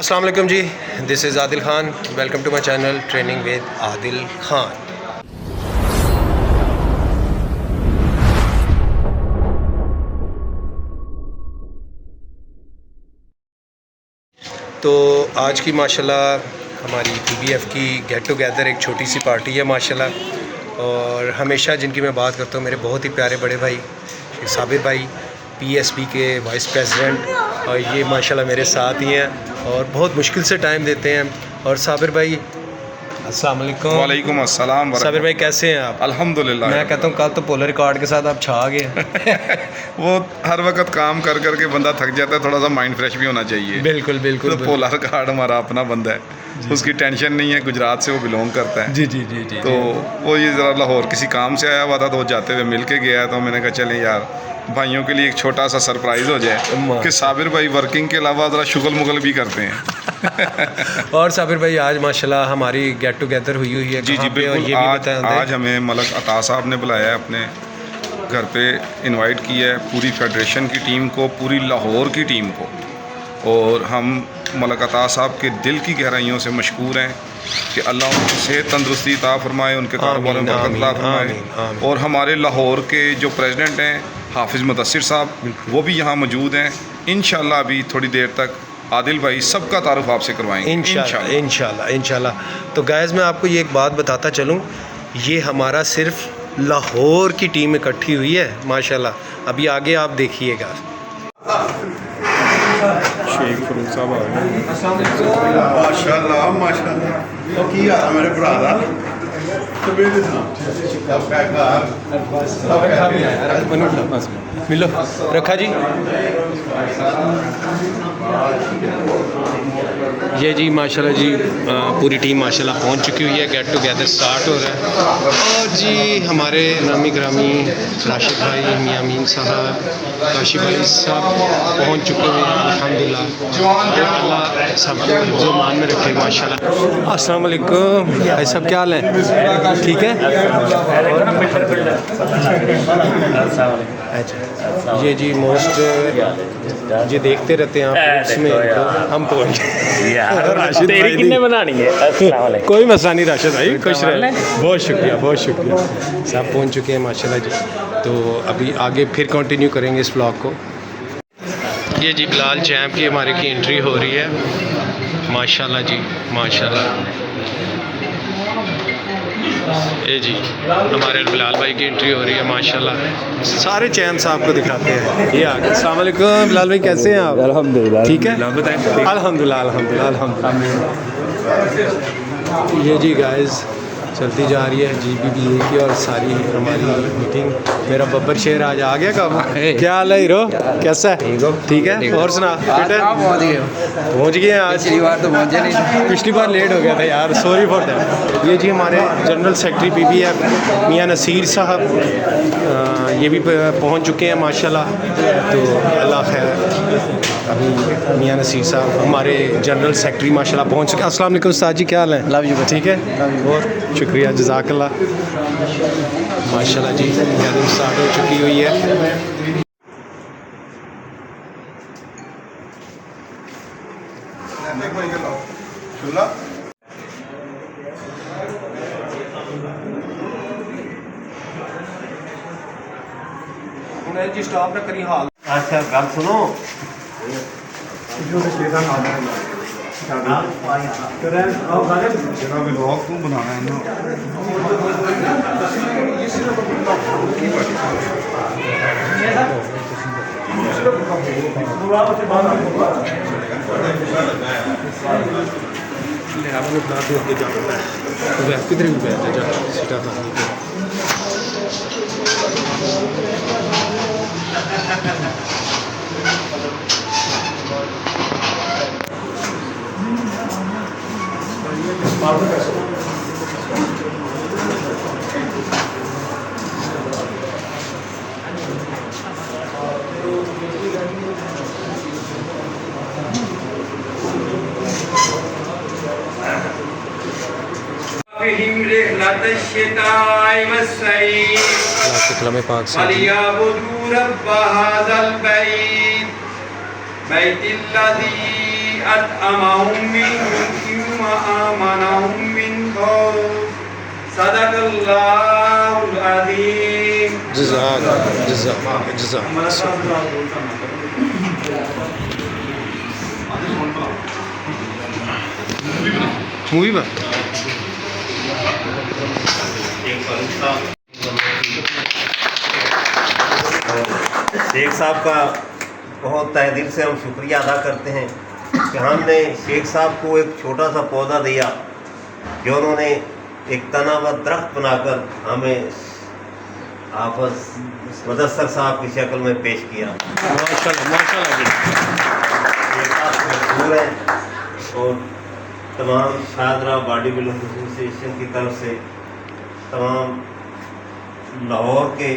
अस्सलाम वालेकुम जी, this is Adil Khan. Welcome to my channel training with Adil Khan. तो आज की माशाल्लाह हमारी पीबीएफ की गेट टुगेदर एक छोटी सी पार्टी है माशाल्लाह। और हमेशा जिनकी मैं बात करता हूँ मेरे बहुत ही प्यारे बड़े भाई साबिर भाई, पीएसपी के वाइस प्रेसिडेंट, और ये माशाल्लाह मेरे साथ ही हैं और बहुत मुश्किल से टाइम देते हैं। और साबिर भाई अस्सलाम वालेकुम। वालेकुम अस्सलाम। साबिर भाई कैसे हैं आप? अल्हम्दुलिल्लाह। मैं कहता हूँ कल तो पोलर रिकॉर्ड के साथ आप छा गए। वो हर वक्त काम कर कर के बंदा थक जाता है, थोड़ा सा माइंड फ्रेश भी होना चाहिए। बिल्कुल बिल्कुल। तो पोलर रिकॉर्ड हमारा अपना बंदा है, उसकी टेंशन नहीं है, गुजरात से वो बिलोंग करता है। जी जी जी जी। तो वो ये ज़रा लाहौर किसी काम से आया हुआ था, तो वो जाते हुए मिल के गया। तो मैंने कहा चलें यार भाइयों के लिए एक छोटा सा सरप्राइज़ हो जाए कि साबिर भाई वर्किंग के अलावा ज़रा शुगल मुगल भी करते हैं। और साबिर भाई आज माशाल्लाह हमारी गेट टुगेदर हुई है। जी जी बिल्कुल। आज हमें मलक अता साहब ने बुलाया है, अपने घर पे इनवाइट किया है पूरी फेडरेशन की टीम को, पूरी लाहौर की टीम को। और हम मलक अता साहब के दिल की गहराइयों से मशकूर हैं कि अल्लाह उनको सेहत तंदुरुस्ती अता फरमाए, उनके कारोबार में बरकत अता फरमाए। और हमारे लाहौर के जो प्रेसिडेंट हैं हाफिज़ मुदस्सिर साहब, वो भी यहाँ मौजूद हैं। इंशाल्लाह अभी थोड़ी देर तक आदिल भाई सबका तारुफ आपसे करवाएंगे इंशाल्लाह इंशाल्लाह। तो गाइस मैं आपको ये एक बात बताता चलूँ, ये हमारा सिर्फ लाहौर की टीम इकट्ठी हुई है माशाल्लाह। अभी आगे आप देखिएगा। शेख फरूक साहब आ गए। माशाल्लाह माशाल्लाह। तो की हाल है मेरे भरा दा? मिलो रखा जी। ये जी माशाल्लाह जी पूरी टीम माशाल्लाह पहुंच चुकी हुई है। गेट टुगेदर स्टार्ट हो रहा है। और जी हमारे नामी ग्रामी राशिद भाई, मियां अमीन साहब, काशी भाई साहब पहुंच चुके हैं अल्हम्दुलिल्लाह। अल्लाह सबको हिफ्ज़-ओ-मान में रखे माशाल्लाह। अस्सलाम वालेकुम भाई साहब, क्या हाल है? ठीक है। अच्छा ये जी मोस्ट ये देखते रहते हैं आप इसमें, तो हम पहुँच राशिद भाई कितने बनानी है? कोई मसला नहीं राशिद भाई, खुश रहे। बहुत शुक्रिया बहुत शुक्रिया। सब पहुँच चुके हैं माशाल्लाह जी। तो अभी आगे फिर कंटिन्यू करेंगे इस ब्लॉग को। ये जी बिलाल चैम्प की हमारे की एंट्री हो रही है माशाल्लाह जी माशाल्लाह। ये जी हमारे बिलाल भाई की एंट्री हो रही है माशाल्लाह। सारे चैम्प्स आपको दिखाते हैं। ये आ गए। अस्सलाम वालेकुम बिलाल भाई, कैसे हैं आप? अल्हम्दुलिल्लाह। ठीक है बताएं। अल्हम्दुलिल्लाह अल्हम्दुलिल्लाह अल्हम्दुलिल्लाह। ये जी गाइस चलती जा रही है GBBA की और सारी हमारी मीटिंग। मेरा बब्बर शेर आज आ गया कब? क्या हाल है हीरो, कैसा है? ठीक है। और सुना बेटा? पहुँच गए आज। पिछली बार तो पहुँचे नहीं, पिछली बार लेट हो गया था यार, सॉरी फॉर दैट। ये जी हमारे जनरल सेक्रेटरी PBF मियां नसीर साहब, ये भी पहुँच चुके हैं माशाल्लाह। तो अल्लाह खैर। अभी मियां नसीर साहब हमारे जनरल सेक्रेटरी माशाल्लाह पहुँच चुके हैं। अस्सलाम वालेकुम उस्ताद जी, क्या हाल है? Love you. ठीक है और शुक्रिया जज़ाकल्लाह माशाल्लाह जी। गैदरिंग स्टार्ट हो चुकी हुई है। जी स्टॉप न करी हाल। अच्छा गल सुनो, व्लॉग तू बनाना है ना। आपने बना के आगे जाना है तो वह किधर भी बैठा जा सीटा था। बैतिल्लज़ी अतअमहुम मिन जुइन व आमनहुम मिन खौफ। सदक़ल्लाहुल अज़ीम। मूवी में शेख साहब का बहुत तहे दिल से हम शुक्रिया अदा करते हैं कि हमने शेख साहब को एक छोटा सा पौधा दिया जो उन्होंने एक तना व दरख्त बनाकर हमें हाफ़िज़ मुदस्सर साहब की शक्ल में पेश किया। माशाल्लाह शेख साहब मशहूर हैं और तमाम शाहदरा बॉडी बिल्डर्स एसोसिएशन की तरफ से तमाम लाहौर के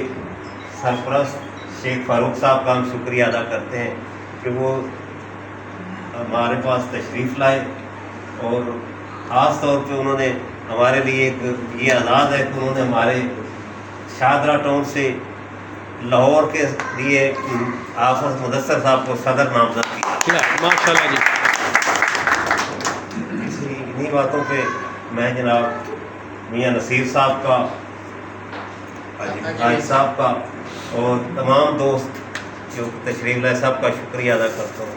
सरपरस्त शेख फारूक साहब का हम शुक्रिया अदा करते हैं कि वो हमारे पास तशरीफ़ लाए और ख़ास तौर पे उन्होंने हमारे लिए एक ये आज़ाद है कि उन्होंने हमारे शाहदरा टाउन से लाहौर के लिए हाफ़िज़ मुदस्सर साहब को सदर नामज़द किया। माशाल्लाह जी। इन्हीं बातों पे मैं जनाब मियाँ नसीर साहब का, हाजी साहब का और तमाम दोस्त जो तशरीफ़ लाए सब का शुक्रिया अदा करता हूँ।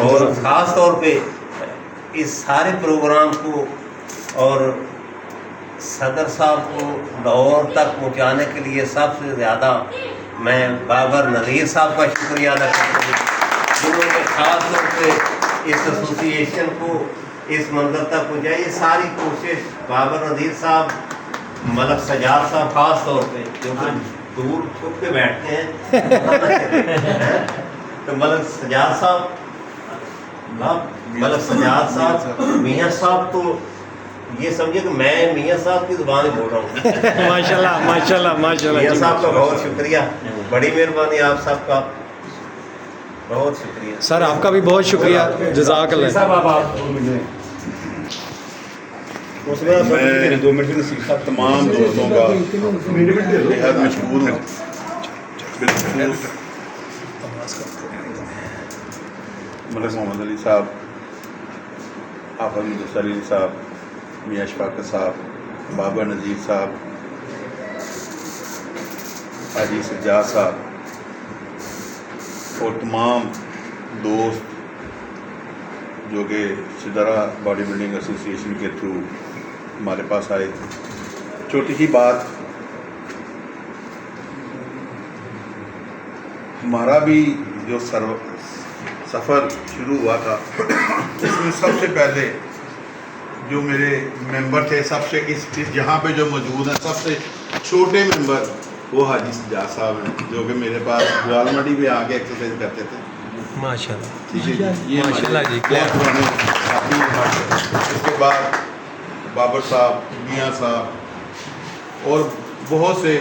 और ख़ास तौर पे इस सारे प्रोग्राम को और सदर साहब को लाहौर तक पहुँचाने के लिए सबसे ज़्यादा मैं बाबर नज़ीर साहब का शुक्रिया अदा करता हूँ जिन्होंने ख़ास तौर पे इस एसोसिएशन को इस मंज़िल तक पहुँचाई। ये सारी कोशिश बाबर नज़ीर साहब, मलक सजाद साहब ख़ास तौर पे जो दूर छुप के बैठते हैं तो मलक सजाद साहब मियाँ साहब तो ये समझे कि मैं मियाँ साहब की ज़ुबान ही बोल रहा हूँ। माशाल्लाह माशाल्लाह माशाल्लाह। मियाँ साहब का बहुत शुक्रिया, बड़ी मेहरबानी आप सबका, बहुत शुक्रिया सर। आपका भी बहुत शुक्रिया, जज़ाकल्लाह। मैं 2 मिनट में तमाम दोस्तों का बेहद मशहूर हूँ। मलिक मोहम्मद अली साहब, हाफ़िज़ मुदस्सर अली साहब, मियाँ शफ़ाक़त साहब, बाबर नज़ीर साहब, हाजी सज्जाद साहब और तमाम दोस्त जो कि सिदारा बॉडी बिल्डिंग एसोसिएशन के थ्रू हमारे पास आए। छोटी सी बात, हमारा भी जो सफ़र शुरू हुआ था इसमें सबसे पहले जो मेरे मेंबर थे, सबसे इस जहाँ पे जो मौजूद हैं सबसे छोटे मेंबर वो हाजी सज्जाद साहब हैं जो कि मेरे पास ग्वालमंडी में आके एक्सरसाइज करते थे। माशाल्लाह। ठीक है जी, ये माशाल्लाह जी, बहुत पुराने साथी हैं। इसके बाद बाबर साहब, मियाँ साहब और बहुत से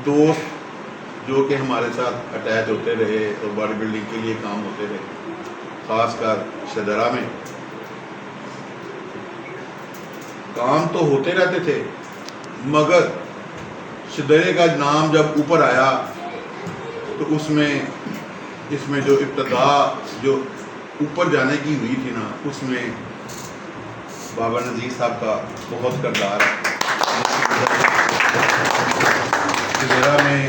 दोस्त जो कि हमारे साथ अटैच होते रहे और बॉडी बिल्डिंग के लिए काम होते रहे, ख़ासकर शदरा में काम तो होते रहते थे मगर शदरे का नाम जब ऊपर आया तो इसमें जो इब्तदा जो ऊपर जाने की हुई थी ना, उसमें बाबर नज़ीर साहब का बहुत किरदार है। शदरा में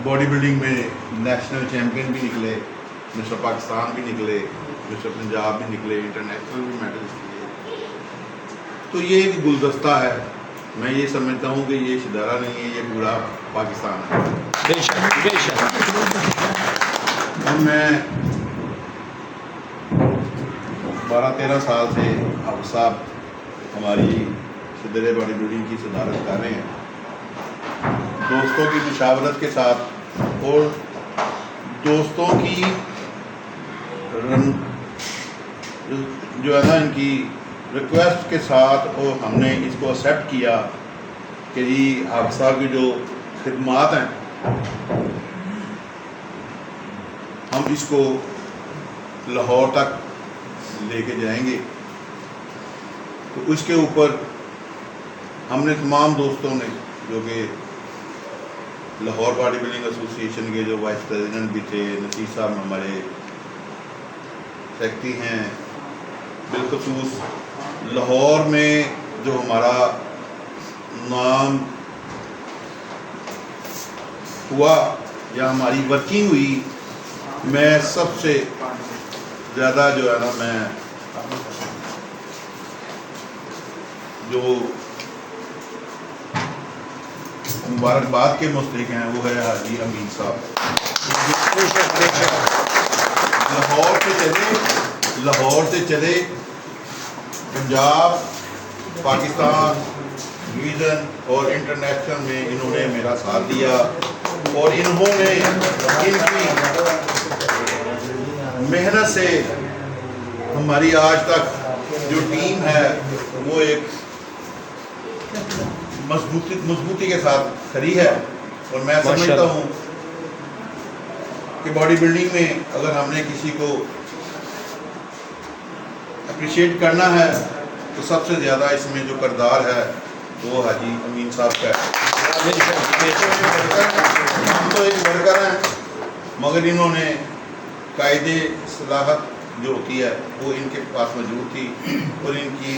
बॉडी बिल्डिंग में नेशनल चैम्पियन भी निकले, मिस्टर पाकिस्तान भी निकले, मिस्टर पंजाब भी निकले, इंटरनेशनल भी मेडल्स किए। तो ये एक गुलदस्ता है। मैं ये समझता हूँ कि ये शदरा नहीं है, ये पूरा पाकिस्तान है। बेशक बेशक। और मैं 12-13 साल से आप साहब हमारी शदरे बॉडी बिल्डिंग की सदारत कर रहे हैं, दोस्तों की मुशावरत के साथ और दोस्तों की जो है ना इनकी रिक्वेस्ट के साथ, और हमने इसको एक्सेप्ट किया कि जी आप साहब की जो खिदमात हैं हम इसको लाहौर तक लेके जाएंगे। तो उसके ऊपर हमने तमाम दोस्तों ने जो कि लाहौर बॉडी बिल्डिंग एसोसिएशन के जो वाइस प्रेसिडेंट भी थे, नसीर साहब हमारे सेक्रेटरी हैं, बिलखसूस लाहौर में जो हमारा नाम हुआ या हमारी वर्किंग हुई, मैं सबसे ज़्यादा जो है ना, मैं जो मुबारकबाद के मुस्तहिक हैं वो है हाजी अमीन साहब। लाहौर से चले पंजाब, पाकिस्तान, डिवीज़न और इंटरनेशनल में इन्होंने मेरा साथ दिया और इन्होंने इनकी मेहनत से हमारी आज तक जो टीम है वो एक मजबूती के साथ खड़ी है। और मैं समझता हूँ कि बॉडी बिल्डिंग में अगर हमने किसी को अप्रिशिएट करना है तो सबसे ज़्यादा इसमें जो किरदार है वो हाजी अमीन साहब का है। हम तो एक वर्कर हैं, मगर इन्होंने कायदे सलाहत जो होती है वो इनके पास मौजूद थी और इनकी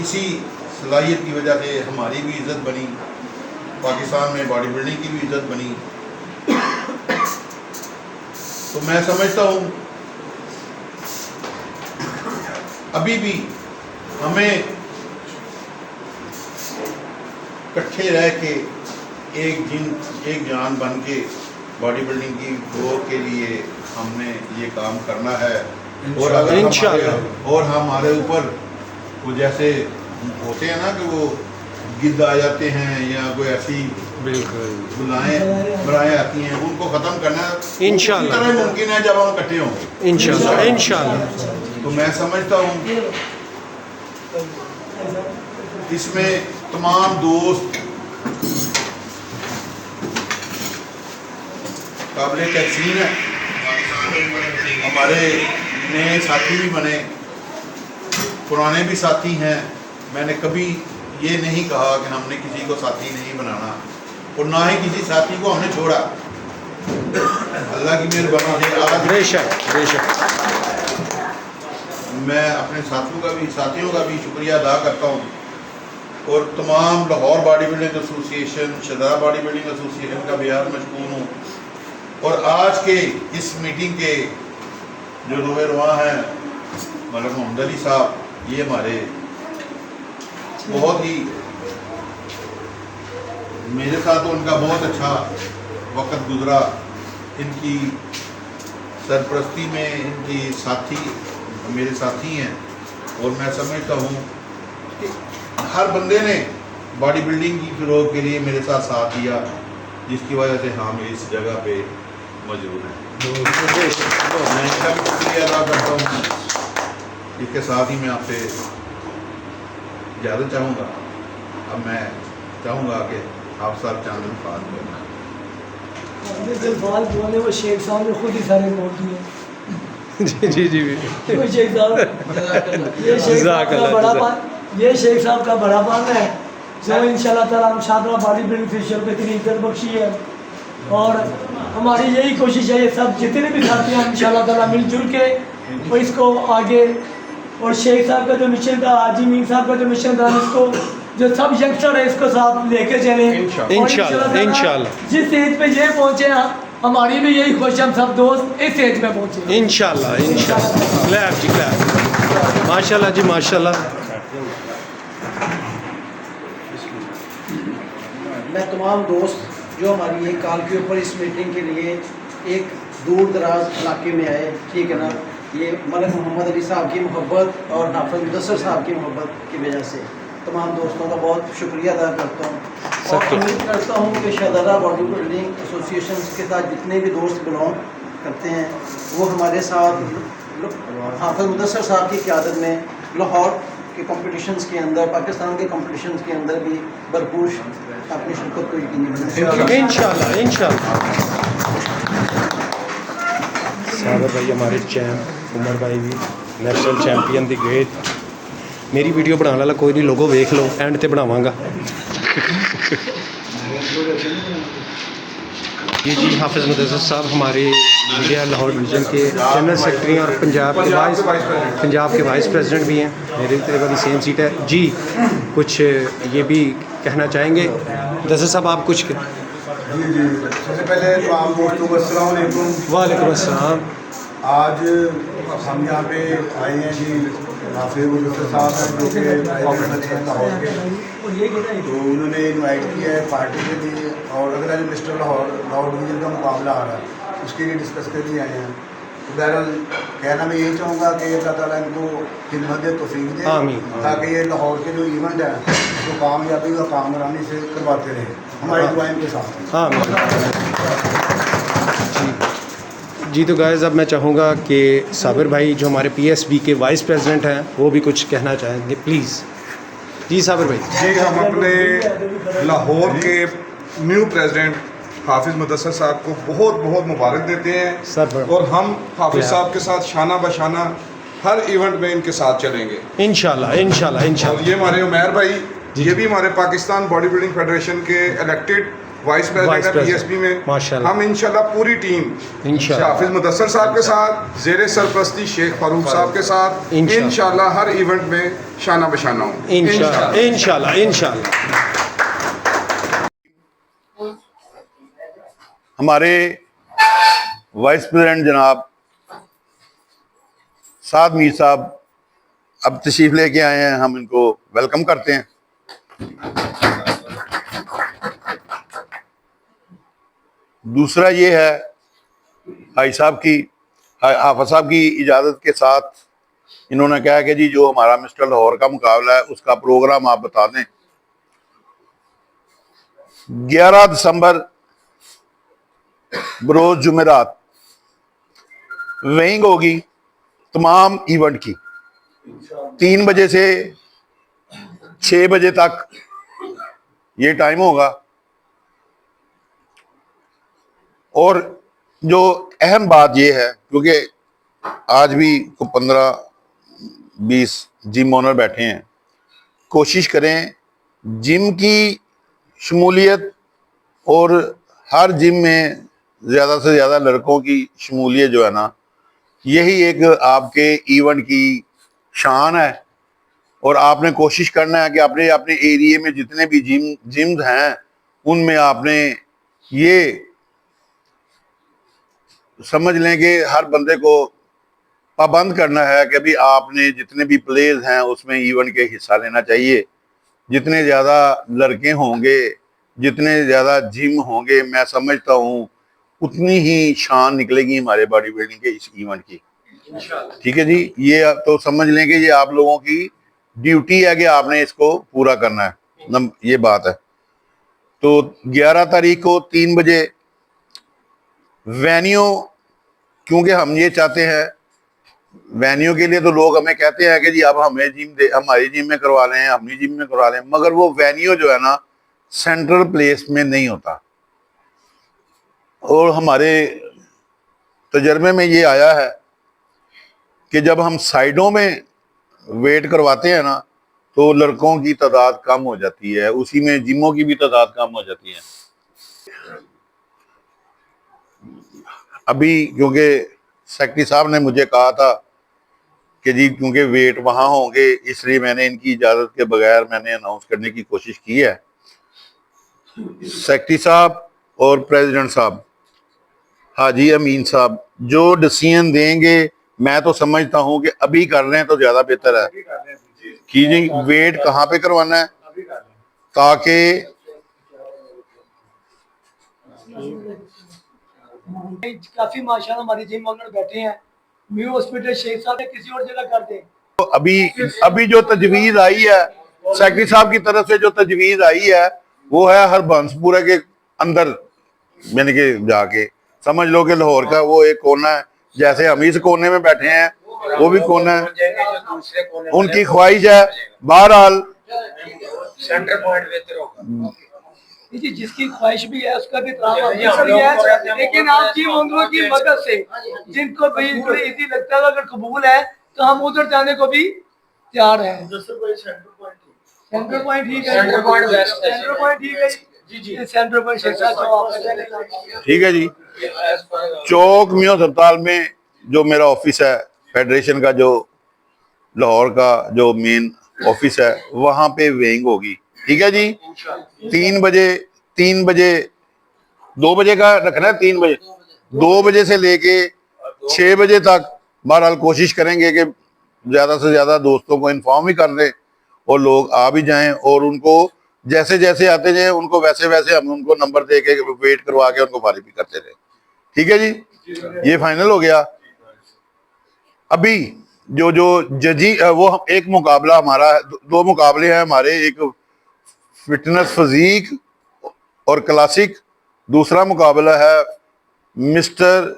इसी सलाहियत की वजह से हमारी भी इज़्ज़त बनी, पाकिस्तान में बॉडी बिल्डिंग की भी इज़्ज़त बनी। तो मैं समझता हूँ अभी भी हमें इकट्ठे रह के एक जान बन के बॉडी बिल्डिंग की ग्रोथ के लिए हमने ये काम करना है। और अगर हमारे ऊपर वो जैसे होते हैं ना कि वो गिद्ध आ जाते हैं या कोई ऐसी बुराएं आती हैं, उनको ख़त्म करना इंशाअल्लाह मुमकिन है जब हम इकट्ठे होंगे इंशाअल्लाह। तो मैं समझता हूँ इसमें तमाम दोस्त काबिल तहसीन है, हमारे नए साथी भी बने, पुराने भी साथी हैं। मैंने कभी ये नहीं कहा कि हमने किसी को साथी नहीं बनाना और ना ही किसी साथी को हमने छोड़ा। अल्लाह की मेहरबानी से आज बेशक मैं अपने साथियों का भी शुक्रिया अदा करता हूँ और तमाम लाहौर बॉडी बिल्डिंग एसोसिएशन, शहजादा बॉडी बिल्डिंग एसोसिएशन का बेहद मशकूर हूँ। और आज के इस मीटिंग के जो रोहरवा हैं मौलाना मोहम्मद अली साहब, ये हमारे बहुत ही मेरे साथ उनका बहुत अच्छा वक्त गुजरा। इनकी सरपरस्ती में इनकी मेरे साथी हैं और मैं समझता हूँ कि हर बंदे ने बॉडी बिल्डिंग की फ़रोग़ के लिए मेरे साथ दिया, जिसकी वजह से हम इस जगह पे मौजूद हैं। मैं इनका भी शुक्रिया अदा करता हूँ। इसके साथ ही मैं आपसे ज़्यादा चाहूँगा, अब मैं चाहूँगा कि आप सब चैनल फाल करना। जो बात बोले वो शेख साहब ने खुद ही सारे बोल दिए। जी वो शेख साहब ये शेख साहब का बड़ा पान है जो इंशाल्लाह ताला हम शादरा बॉडी बिल्डिंग फेशियल पे इतनी इज्जत बख्शी है। और हमारी यही कोशिश है ये सब जितने भी साथी हैं इंशाल्लाह ताला मिलजुल के और इसको आगे, और शेख साहब का जो मिशन था, हाजी मीर साहब का जो मिशन था, इसको जो सब यंगस्टर है इसको साथ लेके चले इंशाल्लाह। जिस एज पे ये पहुँचे हैं हमारी भी यही ख्वाहिश, हम सब दोस्त इस एज में पहुँचे इंशाल्लाह। क्लैप जी क्लैप, माशाल्लाह जी माशाल्लाह। मैं तमाम दोस्त जो हमारी एक कॉल के ऊपर इस मीटिंग के लिए एक दूर दराज इलाके में आए, ठीक है ना, ये मलिक मोहम्मद अली साहब की मोहब्बत और नाफिज मुदस्सर साहब की मोहब्बत की वजह से तमाम दोस्तों का बहुत शुक्रिया अदा करता हूँ। और उम्मीद करता हूँ कि शहजादा बॉडी बिल्डिंग एसोसिएशन के साथ जितने भी दोस्त बिलोंग करते हैं वो हमारे साथ हाफिज मुदस्सर साहब की क़यादत में लाहौर के कॉम्पिटिशन्स के अंदर, पाकिस्तान के कॉम्पिटिशन्स के अंदर भी भरपूर अपनी शिरकत को यकीनी बनाएं इंशाल्लाह। सागर भाई हमारे चैम्प, उमर भाई भी नेशनल चैंपियन दी ग्रेट। मेरी वीडियो बनाने वाला कोई नहीं, लोगो वेख लो, एंड ते बनावांगा। ये जी हाफिज़ मुदस्सिर साहब हमारे इंडिया लाहौर डिवीज़न के जनरल सेक्रेटरी और पंजाब के वाइस प्रेसिडेंट भी हैं। मेरे तरह वाली सेम सीट है जी। कुछ ये भी कहना चाहेंगे मुदस्सिर साहब, आप कुछ जी जी, सबसे पहले तो आप दोस्तों को अस्सलाम वालेकुम। वालेकुम अस्सलाम। आज हम यहाँ पे आए हैं जी, हाफिज़ मुदस्सिर साहब हैं जो कि प्रेसिडेंट हैं लाहौर के, तो उन्होंने इनवाइट किया है पार्टी के लिए, और अगला जो मिस्टर लाहौर डिवीज़न का मुकाबला आ रहा है उसके लिए डिस्कस के लिए आए हैं। तो बहरहाल कहना मैं यही चाहूँगा कि अल्लाह ताला इनको हिम्मत दे, तौफीक दे, ताकि ये लाहौर के जो इवेंट है उसको कामयाबी और कामरानी से करवाते रहें। हमारी दुआएं के साथ जी। तो गाइस अब मैं चाहूँगा कि साबिर भाई जो हमारे PSB के वाइस प्रेसिडेंट हैं वो भी कुछ कहना चाहेंगे, प्लीज़ जी। साबिर भाई जी, हम अपने लाहौर के न्यू प्रेसिडेंट हाफिज़ मुदस्सिर साहब को बहुत बहुत मुबारक देते हैं सर, और हम हाफिज़ साहब के साथ शाना बशाना हर इवेंट में इनके साथ चलेंगे इंशाल्लाह इंशाल्लाह इंशाल्लाह। और ये हमारे उमैर भाई, ये भी हमारे पाकिस्तान बॉडी बिल्डिंग फेडरेशन के इलेक्टेड वाइस प्रेसिडेंट है PSB में। माशाल्लाह। हम इंशाल्लाह पूरी टीम इंशाल्लाह हाफिज़ मुदस्सिर साहब के साथ ज़ेरे सरपरस्ती शेख फारूक साहब के साथ इंशाल्लाह हर इवेंट में शाना बशाना हो इंशाल्लाह इंशाल्लाह इंशाल्लाह। हमारे वाइस प्रेसिडेंट जनाब साद मीर साहब अब तशरीफ लेके आए हैं, हम इनको वेलकम करते हैं। दूसरा ये है हाफिज़ साहब की इजाज़त के साथ इन्होंने कहा कि जी जो हमारा मिस्टर लाहौर का मुकाबला है उसका प्रोग्राम आप बता दें। 11 दिसंबर बरोज जुमेरात वेइंग होगी तमाम इवेंट की, 3 बजे से 6 बजे तक ये टाइम होगा। और जो अहम बात ये है, क्योंकि आज भी 15-20 जिम ओनर बैठे हैं, कोशिश करें जिम की शमूलियत और हर जिम में ज़्यादा से ज़्यादा लड़कों की शमूलियत जो है ना, यही एक आपके इवेंट की शान है। और आपने कोशिश करना है कि अपने अपने एरिए में जितने भी जिम्स हैं उनमें आपने ये समझ लें कि हर बंदे को पाबंद करना है कि अभी आपने जितने भी प्लेयर्स हैं उसमें इवेंट के हिस्सा लेना चाहिए। जितने ज़्यादा लड़के होंगे, जितने ज़्यादा जिम होंगे, मैं समझता हूँ उतनी ही शान निकलेगी हमारे बॉडी बिल्डिंग के इस इवेंट की। ठीक है जी, ये तो समझ लें कि ये आप लोगों की ड्यूटी है कि आपने इसको पूरा करना है, ये बात है। तो 11 तारीख को 3 बजे वेन्यू, क्योंकि हम ये चाहते हैं वेन्यू के लिए, तो लोग हमें कहते हैं कि जी अब हमें हमारी जिम में करवा लें, अपनी जिम में करवा लें, मगर वो वेन्यू जो है ना सेंट्रल प्लेस में नहीं होता। और हमारे तजर्बे में ये आया है कि जब हम साइडों में वेट करवाते हैं ना तो लड़कों की तादाद कम हो जाती है, उसी में जिमों की भी तादाद कम हो जाती है। अभी क्योंकि सेक्रेटरी साहब ने मुझे कहा था कि जी क्योंकि वेट वहाँ होंगे, इसलिए मैंने इनकी इजाज़त के बगैर मैंने अनाउंस करने की कोशिश की है। सेक्रेटरी साहब और प्रेसिडेंट साहब हाजी अमीन साहब जो डिसीजन देंगे, मैं तो समझता हूँ कि अभी कर रहे हैं तो ज़्यादा बेहतर है कि जी वेट कहाँ पे करवाना है, ताकि काफी माशाल्लाह हमारी जिम ओनर बैठे हैं, न्यू हॉस्पिटल शेख साहब किसी और जगह कर दें। तो अभी जो तजवीज़ आई है सेक्रेटरी साहब की तरफ से, जो तजवीज़ आई है वो है हरबंसपुरा के अंदर, यानी कि जाके समझ लो कि लाहौर का वो एक कोना है, जैसे हम इस कोने में बैठे हैं वो भी कोना है। उनकी ख्वाहिश है, बहरहाल सेंटर पॉइंट बेहतर होगा जी, जिसकी ख्वाहिश भी है उसका भी है, लेकिन आप जिम ओनरों की मदद से जिनको भी इजी लगता है, अगर कबूल है तो हम उधर जाने को भी तैयार हैं। सेंटर पॉइंट ठीक है, सेंटर पॉइंट ठीक है ये सेंटर पर शेख साहब जो आपने पहले काम किया। ठीक है जी। चौक मियां अस्पताल में जो मेरा ऑफिस है, फेडरेशन का जो लाहौर का जो मेन ऑफिस है, वहां पे वेइंग होगी। ठीक है जी। 3 बजे 2 बजे का रखना है, 3 बजे, 2 बजे से लेके 6 बजे तक बहरहाल कोशिश करेंगे कि ज्यादा से ज्यादा दोस्तों को इन्फॉर्म भी कर दें और लोग आ भी जाएं, और उनको जैसे जैसे आते जाए उनको वैसे वैसे हम उनको नंबर दे के वेट करवा के उनको फारिग भी करते रहे। ठीक है जी, ये फाइनल हो गया। अभी जो जो जजी वो एक मुकाबला हमारा, दो मुकाबले हैं हमारे, एक फिटनेस फिजीक और क्लासिक, दूसरा मुकाबला है mister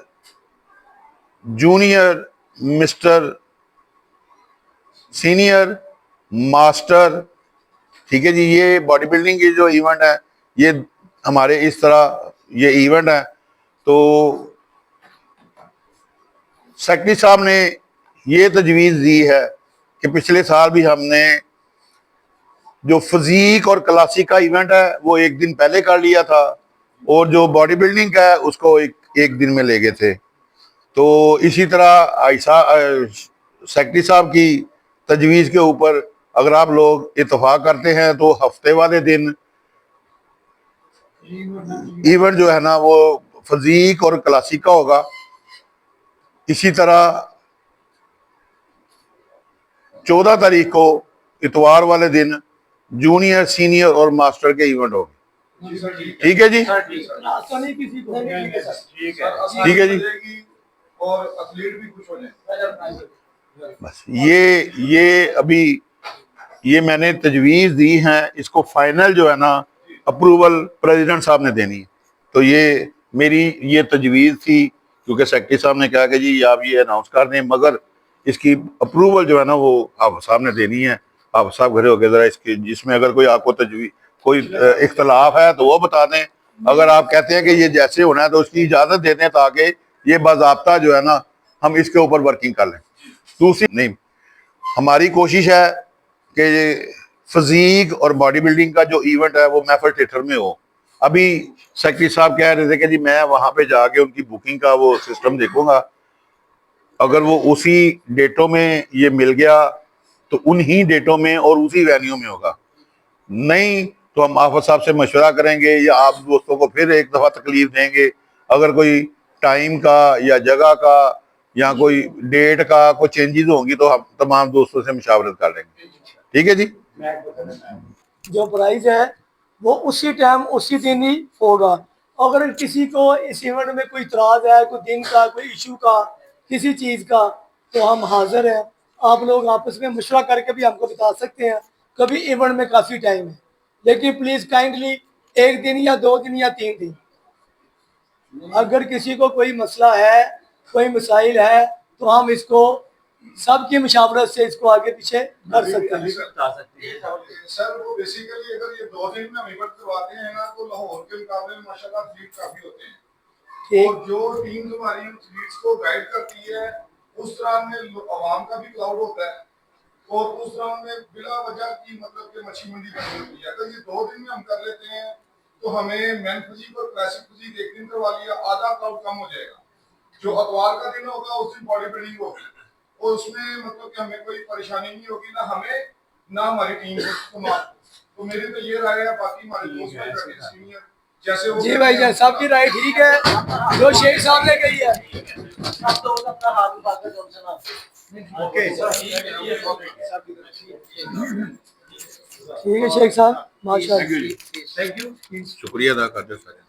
junior, mister senior, master. ठीक है जी, ये बॉडी बिल्डिंग की जो इवेंट है, ये हमारे इस तरह ये इवेंट है। तो सेक्रेटरी साहब ने ये तजवीज़ दी है कि पिछले साल भी हमने जो फिजीक और क्लासिक का इवेंट है वो एक दिन पहले कर लिया था, और जो बॉडी बिल्डिंग का है उसको एक दिन में ले गए थे। तो इसी तरह सेक्रेटरी साहब की तजवीज़ के ऊपर अगर आप लोग इत्तेफाक करते हैं तो हफ्ते वाले दिन इवेंट जो है ना वो फिजीक और क्लासिक का होगा। इसी तरह 14 तारीख को इतवार वाले दिन जूनियर, सीनियर और मास्टर के इवेंट होंगे। ठीक है जी, ठीक है जी। और एथलीट भी खुश हो जाए। बस ये अभी ये मैंने तजवीज़ दी है, इसको फाइनल जो है ना अप्रूवल प्रेसिडेंट साहब ने देनी है। तो ये मेरी ये तजवीज़ थी, क्योंकि सेक्रेटरी साहब ने कहा कि जी आप ये अनाउंस कर दें, मगर इसकी अप्रूवल जो है ना वो आप साहब ने देनी है। आप साहब घरे होकर ज़रा इसके जिसमें अगर कोई आपको कोई इख्तलाफ है तो वो बता दें। अगर आप कहते हैं कि ये जैसे होना है तो उसकी इजाज़त दे दें, ताकि ये बाज़ाब्ता जो है ना हम इसके ऊपर वर्किंग कर लें। दूसरी नहीं, हमारी कोशिश है कि फिजीक और बॉडी बिल्डिंग का जो इवेंट है वो महफल थिएटर में हो। अभी सेक्रेटरी साहब कह रहे थे कि जी मैं वहाँ पे जाके उनकी बुकिंग का वो सिस्टम देखूंगा, अगर वो उसी डेटों में ये मिल गया तो उन्हीं डेटों में और उसी वेन्यू में होगा, नहीं तो हम आफत साहब से मशवरा करेंगे या आप दोस्तों को फिर एक दफ़ा तकलीफ देंगे। अगर कोई टाइम का या जगह का या कोई डेट का कोई चेंजेस होंगी तो हम तमाम दोस्तों से मशावरत कर लेंगे। ठीक है जी। जो प्राइस है वो उसी टाइम उसी दिन ही होगा। अगर किसी को इस इवेंट में कोई इतराज़ है, कोई दिन का, कोई इशू का, किसी चीज़ का, तो हम हाजिर हैं। आप लोग आपस में मशवरा करके भी हमको बता सकते हैं। कभी इवेंट में काफ़ी टाइम है, लेकिन प्लीज़ काइंडली 1 दिन या 2 दिन या 3 दिन, अगर किसी को कोई मसला है, कोई मसाइल है, तो हम इसको सबकी मशावरत से इसको आगे पीछे कर सकते हैं। सर वो बेसिकली अगर ये 2 दिन में हम इवेंट करवाते हैं ना तो लाहौर के मुकाबले में माशाल्लाह एथलीट काफी होते हैं, और जो टीम हमारी एथलीट्स को गाइड करती है उस तरह में आवाम का भी क्राउड होता है, और उस तरह में बिला वजह की मतलब कि मच्छी मंडी बनी होती है। अगर ये 2 दिन में हम कर लेते हैं तो हमें मैन फिजिक और क्लासिक फिजिक एक दिन करवा लिया, आधा क्राउड कम हो जाएगा। जो अतवार का दिन होगा उस दिन बॉडी बिल्डिंग होगी, और उसमें मतलब कि हमें कोई परेशानी नहीं होगी, ना हमें ना हमारी टीम को। तो मेरी तो ये राय है, बाकी हमारे दोस्त भाई सीनियर जैसे वो जी भाई जान, सबकी राय ठीक है जो शेख साहब ने कही है। ओके ठीक है शेख साहब, माशाल्लाह, थैंक यू, शुक्रिया अदा करते हैं।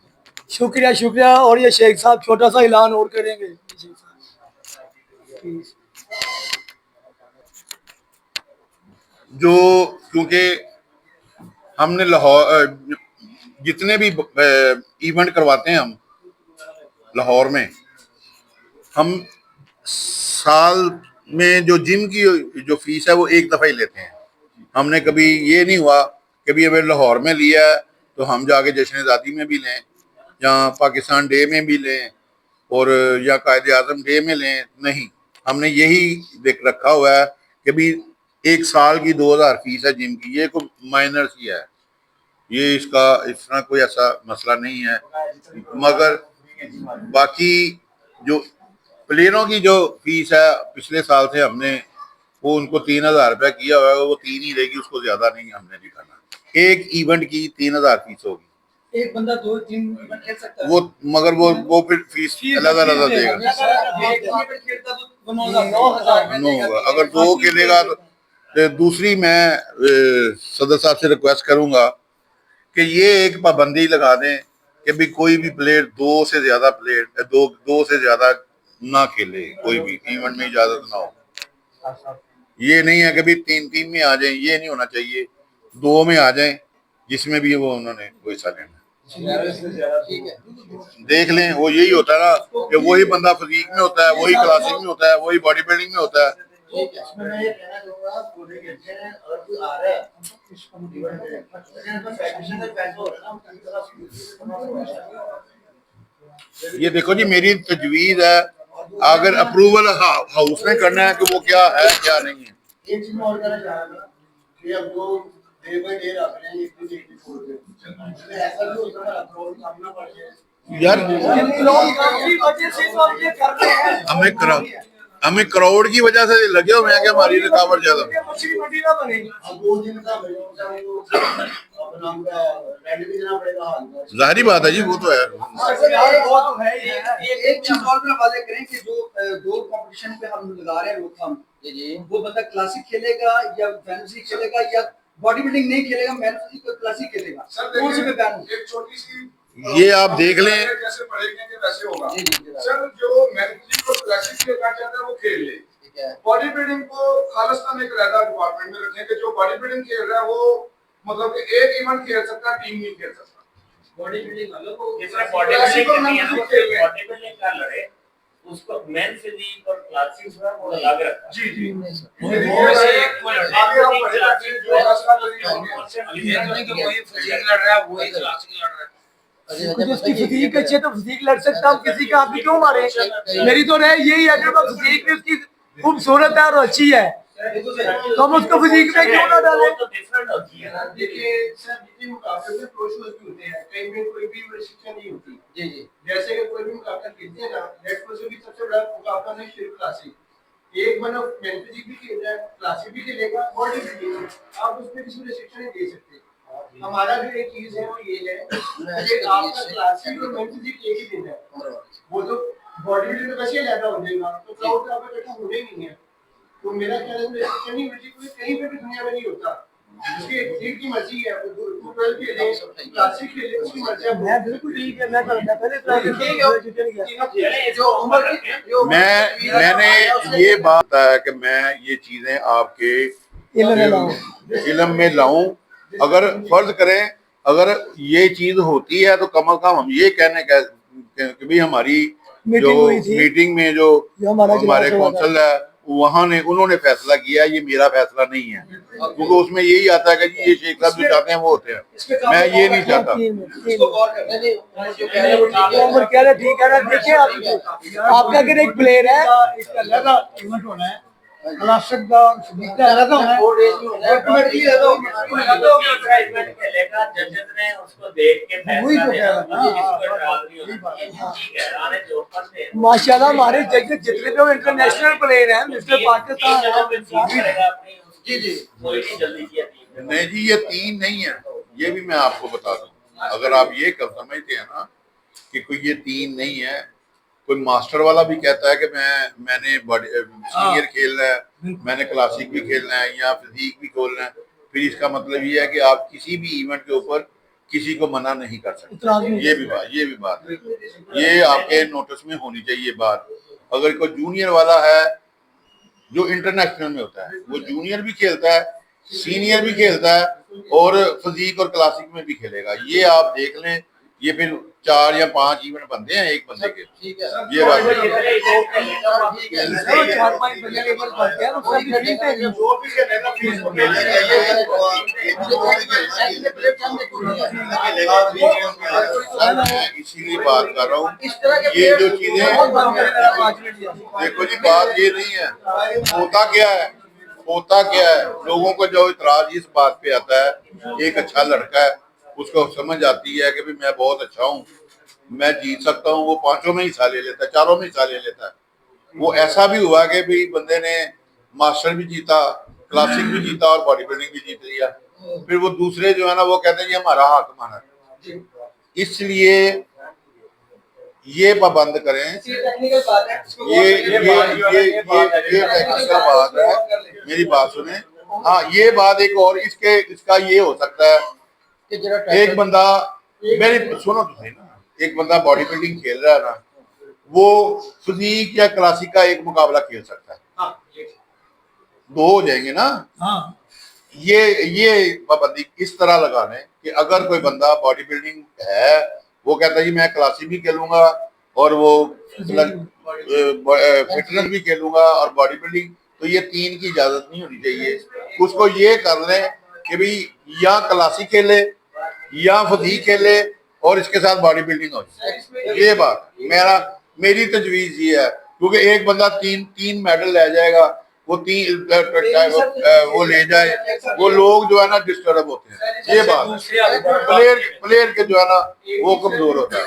शुक्रिया शुक्रिया। और ये शेख साहब छोटा सा ऐलान और करेंगे। जो क्योंकि हमने लाहौर जितने भी इवेंट करवाते हैं हम लाहौर में, हम साल में जो जिम की जो फीस है वो एक दफ़ा ही लेते हैं। हमने कभी ये नहीं हुआ कि भी अगर लाहौर में लिया है तो हम जाके जश्न आज़ादी में भी लें या पाकिस्तान डे में भी लें और या कायदे आज़म डे में लें, नहीं, हमने यही देख रखा हुआ है कि भी 1 साल की 2000 फीस है जिम की, ये कोई माइनर सी है। ये इसका इस तरह कोई ऐसा मसला नहीं है। मगर बाकी जो प्लेयरों की जो फीस है पिछले साल से हमने वो उनको 3,000 रुपया किया हुआ है, वो 3 ही रहेगी, उसको ज्यादा नहीं हमने नहीं करना। एक इवेंट की 3,000 फीस होगी, एक बंदा 2-3 इवेंट खेल सकता है वो मगर वो फिर फीस अलग अलग देगा। नो होगा अगर 2 खेलेगा तो दूसरी मैं सदर साहब से रिक्वेस्ट करूंगा कि ये एक पाबंदी लगा दें कि भी कोई भी प्लेयर 2 से ज्यादा प्लेयर दो से ज्यादा ना खेले, कोई भी इवेंट में इजाजत ना हो। ये नहीं है कि भी 3 में आ जाए, ये नहीं होना चाहिए, 2 में आ जाए जिसमें भी वो उन्होंने कोई हिस्सा लेना। देख लें वो यही होता है ना कि वही बंदा फिजिक में होता है, वही क्लासिक में होता है, वही बॉडी बिल्डिंग में होता है। मैं ये कहना चाहूंगा पूरे खेलते हैं अगर कोई आ रहा है ये देखो जी मेरी तजवीज है, अगर अप्रूवल हाउस ने करना है कि वो क्या है क्या नहीं है। एक चीज मैं और कहना चाह रहा था कि अब जो डे बाय डे रख रहे हैं 84 पे ऐसा भी होता है अप्रूवल सामना पड़ जाए यार हमें क्राउड की वजह से लगे हुए हैं कि हमारी रुकावट ज्यादा। मछली मंडी ना बने। अब 2 दिन का अपना रेंट भी देना पड़ेगा हाल जाहिर बात है जी, वो तो है। एक चीज और मैं वादे करें कि जो दो कंपटीशन पे हम लगा रहे हैं रोकथाम वो बंदा क्लासिक खेलेगा या फैंसी खेलेगा या बॉडी बिल्डिंग नहीं खेलेगा, मैन फिजिक क्लासिक खेलेगा, कौन से पे बैन? एक छोटी सी ये आप देख लें जैसे पढ़ेंगे वैसे होगा सर। जो मैनेजमेंट को क्लासिक खेलना चाहता है वो खेल ले, बॉडी बिल्डिंग को खालिस्तान एक अलग डिपार्टमेंट में रखें कि जो बॉडी बिल्डिंग खेल रहा है वो मतलब कि एक इवेंट खेल सकता है, टीम नहीं खेल सकता। बॉडी बिल्डिंग अलग हो, जिसमें बॉडी बिल्डिंग का लड़े उसको मेन फिजिक और क्लासिक जो है वो अलग रखा। जी जी वो से एक को लड़ रहा है, वही क्लासिक लड़ रहा है। जिसकी फिजिक अच्छी है तो फिजिक लड़ सकता हूँ, किसी का आप क्यों मारे? मेरी तो राय यही है कि फिजिक भी उसकी खूबसूरत है और अच्छी है तो हम उसको फिजिक में क्यों ना डालें? तो डिफरेंट होती है ना। देखिए सर जितने मुकाबले में प्रो शोज भी होते हैं कहीं में कोई भी रिस्ट्रिक्शन नहीं होती। जी जी जैसे कि कोई भी मुकाबला खेलते हैं ना, नेट प्रो से भी सबसे बड़ा मुकाबला है सिर्फ क्लासिक। एक बंदा मेन फिजिक भी खेल रहा है, क्लासिक भी खेलेगा, बॉडी बिल्डिंग आप उसमें किसी रिस्ट्रिक्शन नहीं दे सकते। हमारा जो एक चीज है वो ये है कि आपका क्लासिक और मेन फिजिक एक ही दिन है, वो तो बॉडी बिल्डिंग तो वैसे ही ज्यादा हो जाएगा तो क्राउड का इकट्ठा होने ही नहीं है। तो मेरा ख्याल है रिस्ट्रिक्शन नहीं होती, कोई कहीं पे भी दुनिया में नहीं होता। उसकी एक की मर्जी है, वो 12 के लिए क्लासिक के लिए उसकी मर्जी है। मैं बिल्कुल ठीक है, मैं करता पहले जो उम्र की मैंने ये बात है कि मैं ये चीजें आपके इल्म में लाऊं। अगर फर्ज करें अगर ये चीज होती है तो कम से कम हम ये कहने का कि भी हमारी जो मीटिंग में जो हमारे कौंसिल है वहाँ ने उन्होंने फैसला किया, ये मेरा फैसला नहीं है, क्योंकि उसमें यही आता है कि ये शेख साहब जो चाहते हैं वो होते हैं, मैं ये नहीं चाहता। ठीक है ना, देखिए आपका अगर एक प्लेयर है इसका अलग इवेंट होना है, क्लासिक का अलग होना है, ऑटोमेटिकली खेलेगा, जजेस ने उसको देख के फैसला देना। माशाल्लाह हमारे जजेस जितने भी इंटरनेशनल प्लेयर हैं मिस्टर पाकिस्तान नहीं जी ये 3 नहीं है, ये भी मैं आपको बता दूं। अगर आप ये समझते हैं ना कि कोई ये 3 नहीं है, कोई मास्टर वाला भी कहता है कि मैंने सीनियर खेलना है, मैंने क्लासिक भी खेलना है या फिजिक भी खेलना है, फिर इसका मतलब ये है कि आप किसी भी इवेंट के ऊपर किसी को मना नहीं कर सकते। ये भी बात ये आपके नोटिस में होनी चाहिए बात। अगर कोई जूनियर वाला है जो इंटरनेशनल में होता है वो जूनियर भी खेलता है, सीनियर भी खेलता है और फिजिक और क्लासिक में भी खेलेगा। ये आप देख लें, ये फिर 4 या 5 इवेंट बनते हैं एक बंदे के। ये बात इसीलिए बात कर रहा हूँ, ये जो चीजें देखो जी बात ये नहीं है, होता क्या है लोगों को जो इतराज इस बात पे आता है, एक अच्छा लड़का है उसको समझ आती है कि भी मैं बहुत अच्छा हूँ, मैं जीत सकता हूँ, वो पांचों में हिस्सा ले लेता है, चारों में हिस्सा ले लेता है। वो ऐसा भी हुआ कि भी बंदे ने मास्टर भी जीता, क्लासिक भी जीता और बॉडी बिल्डिंग भी जीत लिया। फिर वो दूसरे जो है ना वो कहते हैं ये हमारा हक माना है। इसलिए ये पाबंद करें, टेक्निकल बात है, ये टेक्निकल बात है, मेरी बात सुने। हाँ, ये बात एक और इसका ये हो सकता है, एक बंदा मेरी सुनो तो सही ना, एक बंदा बॉडी बिल्डिंग खेल रहा है ना, वो फिजिक या क्लासिक का एक मुकाबला खेल सकता है, दो हो जाएंगे ना। हाँ, ये पाबंदी इस तरह लगा लें कि अगर कोई बंदा बॉडी बिल्डिंग है, वो कहता है जी मैं क्लासिक भी खेलूंगा और वो फिटनेस भी खेलूंगा और बॉडी बिल्डिंग, तो ये तीन की इजाजत नहीं होनी चाहिए। उसको ये कर लें कि भाई या क्लासिक खेले या फजीक खेले और इसके साथ बॉडी बिल्डिंग हो जाए। ये बात मेरी तजवीज ये है, क्योंकि एक बंदा तीन मेडल ले जाएगा, वो वो ले जाए, वो लोग जो है ना डिस्टर्ब होते हैं। ये बात प्लेयर के जो है ना वो कमजोर होता है।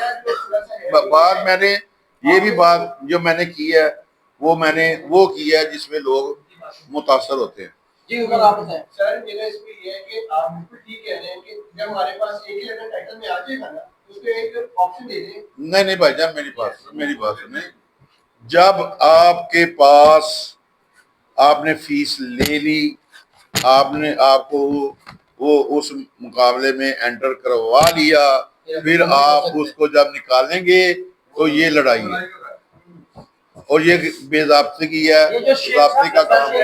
बात मैंने ये भी बात जो मैंने की है वो की है जिसमें लोग मुतासर होते हैं। जी अगर आप बताएं सर, मेरा इसमें ये है कि आप बिल्कुल ठीक कह रहे हैं कि जब हमारे पास एक ही लेवल टाइटल में आ जाएगा ना, उसको एक ऑप्शन दे दें। नहीं भाईजान, मेरी बात सुने। जब आपके पास आपने फीस ले ली, आपको वो उस मुकाबले में एंटर करवा लिया, फिर आप उसको जब निकालेंगे तो ये लड़ाई है और ये बेज़ाब्तगी है, ज़ाब्ते का काम नहीं।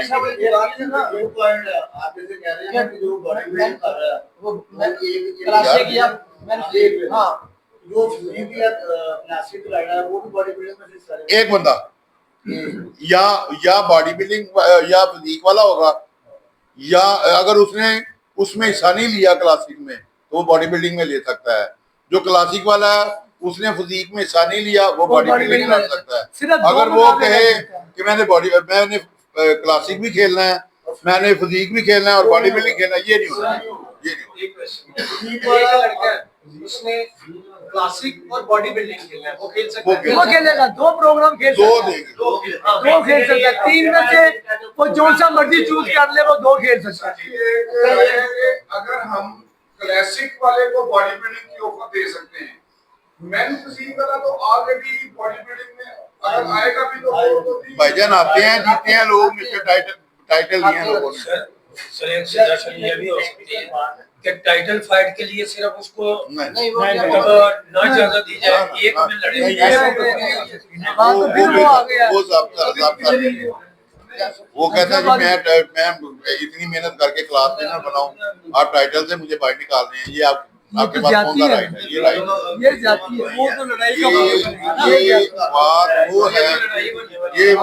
एक बंदा या बॉडी बिल्डिंग या फिजिक वाला होगा, या अगर उसने उसमें हिस्सा नहीं लिया क्लासिक में तो वो बॉडी बिल्डिंग में ले सकता है। जो क्लासिक वाला है उसने फिजिक में हिस्सा नहीं लिया, वो बॉडी बिल्डिंग में ले सकता है। अगर वो कहे कि मैंने क्लासिक भी खेलना है, मैंने फिजिक भी खेलना है और बॉडी बिल्डिंग खेलना है, ये नहीं होना। उसने क्लासिक और बॉडी बिल्डिंग खेलना है, वो खेल सकता है, वो खेलेगा, दो प्रोग्राम खेल सकता है, दो खेल सकता है, तीन में से वो जो सा मर्जी चूज कर ले वो दो खेल सकता है। अगर हम क्लासिक वाले को बॉडी बिल्डिंग की ऑफर दे सकते हैं, मैन फिजिक वाला तो ऑलरेडी बॉडी बिल्डिंग में अगर आएगा भी तो भाईजान आते हैं, जीते हैं लोग, मिस्टर टाइटल लिए हैं लोगों ने। सर एक सजेशन ये भी हो सकती है कि टाइटल फाइट के लिए सिर्फ उसको नहीं ना इजाजत दी जाए, एक में लड़े। वो कहता है जी मैं इतनी मेहनत करके क्लास में ना बनाऊं, आप टाइटल से मुझे बाहर निकालने हैं, ये आपके पास कौन सा राइट है? ये राइट ये जाती है, वो तो लड़ाई का ये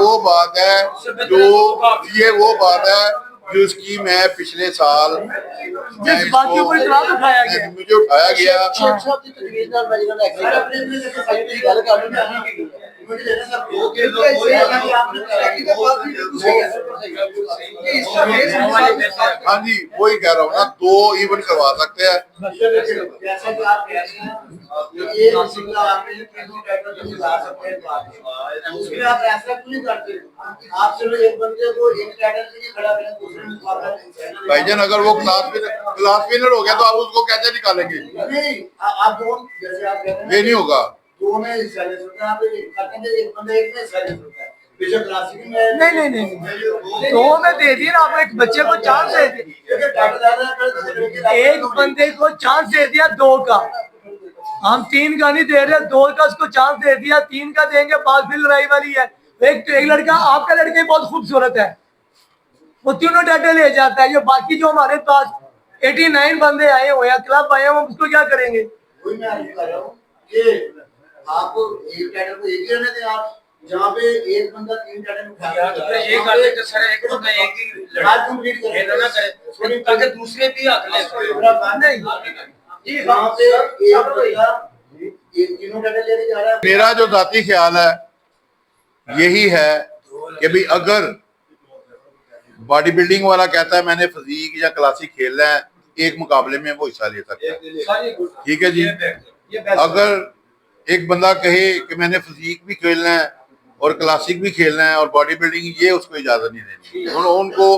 वो बात है जिसकी मैं पिछले साल जिस बात के ऊपर इतराज उठाया गया, मुझे उठाया गया। हाँ जी, वही कह रहा हूँ ना, 2 इवेंट करवा सकते हैं। भाईजान अगर वो क्लास विनर हो गया तो आप उसको कैसे निकालेंगे? ये नहीं होगा। नहीं, दो में दे दिए ना, आप एक बच्चे को चांस दे दिए, एक बंदे को चांस दे दिया 2 का, हम 3 का नहीं दे रहे, 2 का उसको चांस दे दिया, 3 का देंगे, बात भी लड़ाई वाली है। एक लड़का, आपका लड़का बहुत खूबसूरत है, वो तीनों टाइटल ले जाता है। जो बाकी जो हमारे पास 89 बंदे आए हुए हैं, क्लब आए हैं, हम उसको क्या करेंगे? आप एक टाइटल को एक ही रहने दें, आप जहाँ पे एक बंदा 3 टाइटल उठा ये कर लेते सर, एक बंदा एक ही लड़ाई ना करे ताकि दूसरे भी हक ले जी, वहाँ पे एक बंदा तीनों टाइटल लेके जा रहा है। मेरा जो जाती ख्याल है यही है कि भाई अगर बॉडी बिल्डिंग वाला कहता है मैंने फिजिक या क्लासिक खेलना है एक मुकाबले में वो हिस्सा ले सकता है। ठीक है जी। अगर एक बंदा कहे कि मैंने फिजिक भी खेलना है और क्लासिक भी खेलना है और बॉडी बिल्डिंग, ये उसको इजाजत नहीं देनी। उनको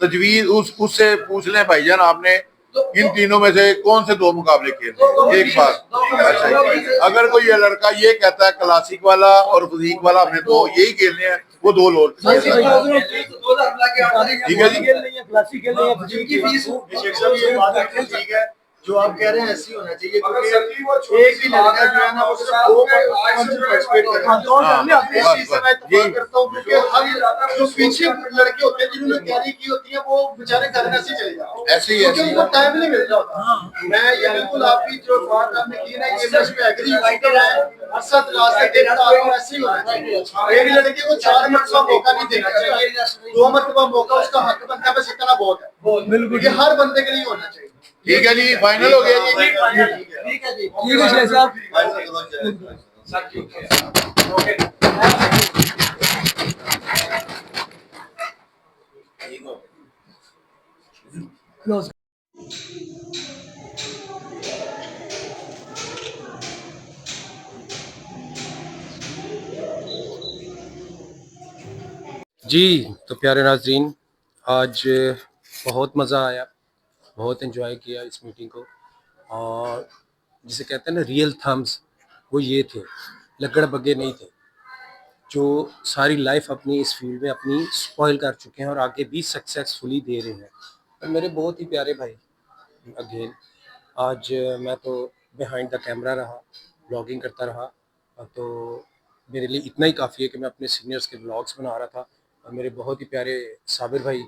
तजवीज उससे पूछ लें भाईजान आपने इन तीनों में से कौन से 2 मुकाबले खेलने, एक बात। अच्छा, अगर कोई ये लड़का ये कहता है क्लासिक वाला और फिजिक वाला हमने 2 यही खेलने हैं, वो 2 लोग ठीक है जी। जो आप कह रहे हैं ऐसी होना चाहिए, क्योंकि एक भी लड़का जो है ना वो सिर्फ 2 पार्टिसिपेट करता हूँ, क्योंकि हम जो पीछे लड़के होते हैं जिन्होंने तैयारी की होती है वो बेचारे घर में ऐसे चले जाते हैं, ऐसे ही क्योंकि उनको टाइम नहीं मिल रहा होता। मैं ये बिल्कुल आपकी जो बात आपने की ना, ये मैं एग्री करता हूं। असद रास्ते देखता आ रहा हूं, ऐसे ही होना चाहिए। एक लड़के को 4 मरतबा मौका नहीं देना चाहिए, 2 मरतबा मौका उसका हक बनता है, बस इतना बहुत है। बिल्कुल, ये हर बंदे के लिए होना चाहिए। ठीक है जी, फाइनल हो गया जी। ठीक है जी, ठीक है शेख साहब। क्लोज। जी तो प्यारे नाज़रीन, आज बहुत मज़ा आया, बहुत एंजॉय किया इस मीटिंग को। और जिसे कहते हैं ना रियल थम्स, वो ये थे, लकड़ बग्गे नहीं थे, जो सारी लाइफ अपनी इस फील्ड में अपनी स्पॉइल कर चुके हैं और आगे भी सक्सेसफुली दे रहे हैं। और मेरे बहुत ही प्यारे भाई, अगेन आज मैं तो बिहाइंड द कैमरा रहा, ब्लॉगिंग करता रहा, तो मेरे लिए इतना ही काफ़ी है कि मैं अपने सीनियर्स के ब्लॉग्स बना रहा था। और मेरे बहुत ही प्यारे साबिर भाई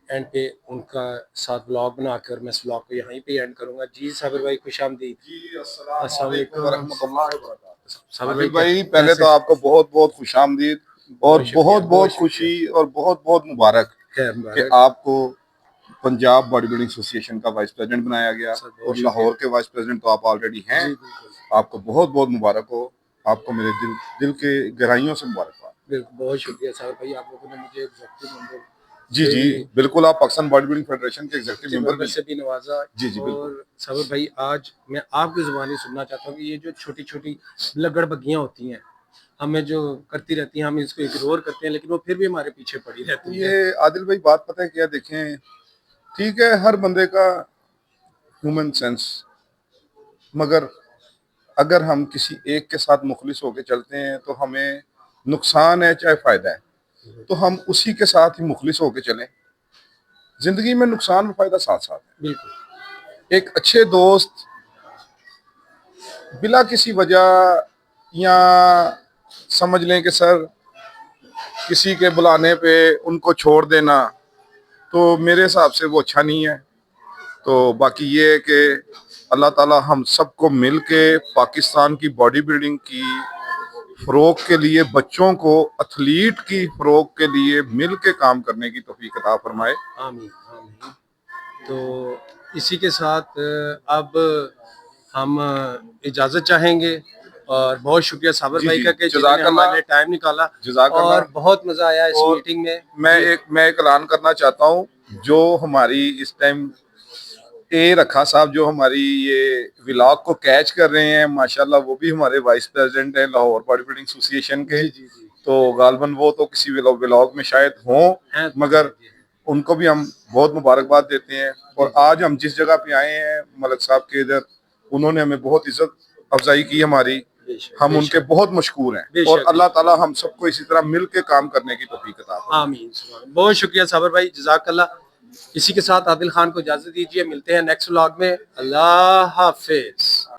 एंड पे उनका साथ ब्लॉग बनाकर मैं इस ब्लॉग को यहीं पे एंड करूंगा। जी साबिर भाई, खुश आमदीद। अस्सलाम वालेकुम साबिर भाई, पहले तो आपको बहुत बहुत खुश आमदीद और बहुत बहुत खुशी और बहुत बहुत मुबारक कि आपको पंजाब बॉडी बिल्डिंग एसोसिएशन का वाइस प्रेसिडेंट बनाया गया और लाहौर के वाइस प्रेसिडेंट तो आप ऑलरेडी हैं। आपको बहुत बहुत मुबारक हो, आपको मेरे दिल के गहराइयों से मुबारकबाद। बिल्कुल, बहुत शुक्रिया साबिर भाई, आप लोगों ने मुझे एग्जीक्यूटिव मेंबर जी बिल्कुल, आप पाकिस्तान बॉडी बिल्डिंग फेडरेशन के एग्जीक्यूटिव मेंबर से भी नवाजा। जी और साबिर भाई, आज मैं आपकी जुबानी सुनना चाहता हूँ कि ये जो छोटी छोटी लगड़ बग्गियाँ होती हैं, हमें जो करती रहती हैं, हम इसको इग्नोर करते हैं, लेकिन वो फिर भी हमारे पीछे पड़ी रहती है। ये आदिल भाई बात पता है क्या, देखें ठीक है हर बंदे का ह्यूमन सेंस, मगर अगर हम किसी एक के साथ मुखलिस होकर चलते हैं तो हमें नुकसान है चाहे फायदा है, तो हम उसी के साथ ही मुखलिस होकर चलें। जिंदगी में नुकसान और फायदा साथ साथ है। बिल्कुल, एक अच्छे दोस्त बिला किसी वजह या समझ लें कि सर किसी के बुलाने पे उनको छोड़ देना, तो मेरे हिसाब से वो अच्छा नहीं है। तो बाकी ये है कि अल्लाह ताला हम सबको मिल के पाकिस्तान की बॉडी बिल्डिंग की फ़रोग के लिए, बच्चों को एथलीट की फ़रोग के लिए मिल के काम करने की तौफीक अता फरमाए। आमीन आमीन। तो इसी के साथ अब हम इजाज़त चाहेंगे और बहुत शुक्रिया साबिर भाई का कि जिन्होंने हमारे लिए टाइम निकाला और बहुत मज़ा आया इस मीटिंग में। मैं एक ऐलान करना चाहता हूँ, जो हमारी इस टाइम रखा साहब जो हमारी ये व्लॉग को कैच कर रहे हैं, माशाल्लाह वो भी हमारे वाइस प्रेसिडेंट हैं लाहौर बॉडी बिल्डिंग एसोसिएशन के। तो गालबन वो तो किसी व्लॉग में शायद हों, मगर उनको भी हम बहुत मुबारकबाद देते हैं। और आज हम जिस जगह पे आए हैं मलक साहब के इधर, उन्होंने हमें बहुत इज्जत अफजाई की हमारी, हम उनके बहुत मशकूर हैं और अल्लाह ताला हम सबको इसी तरह मिल के काम करने की तौफीक अता फरमाए। आमीन। बहुत शुक्रिया साबिर भाई, जज़ाकल्लाह। इसी के साथ आदिल खान को इजाज़त दीजिए, मिलते हैं नेक्स्ट व्लॉग में। अल्लाह हाफिज।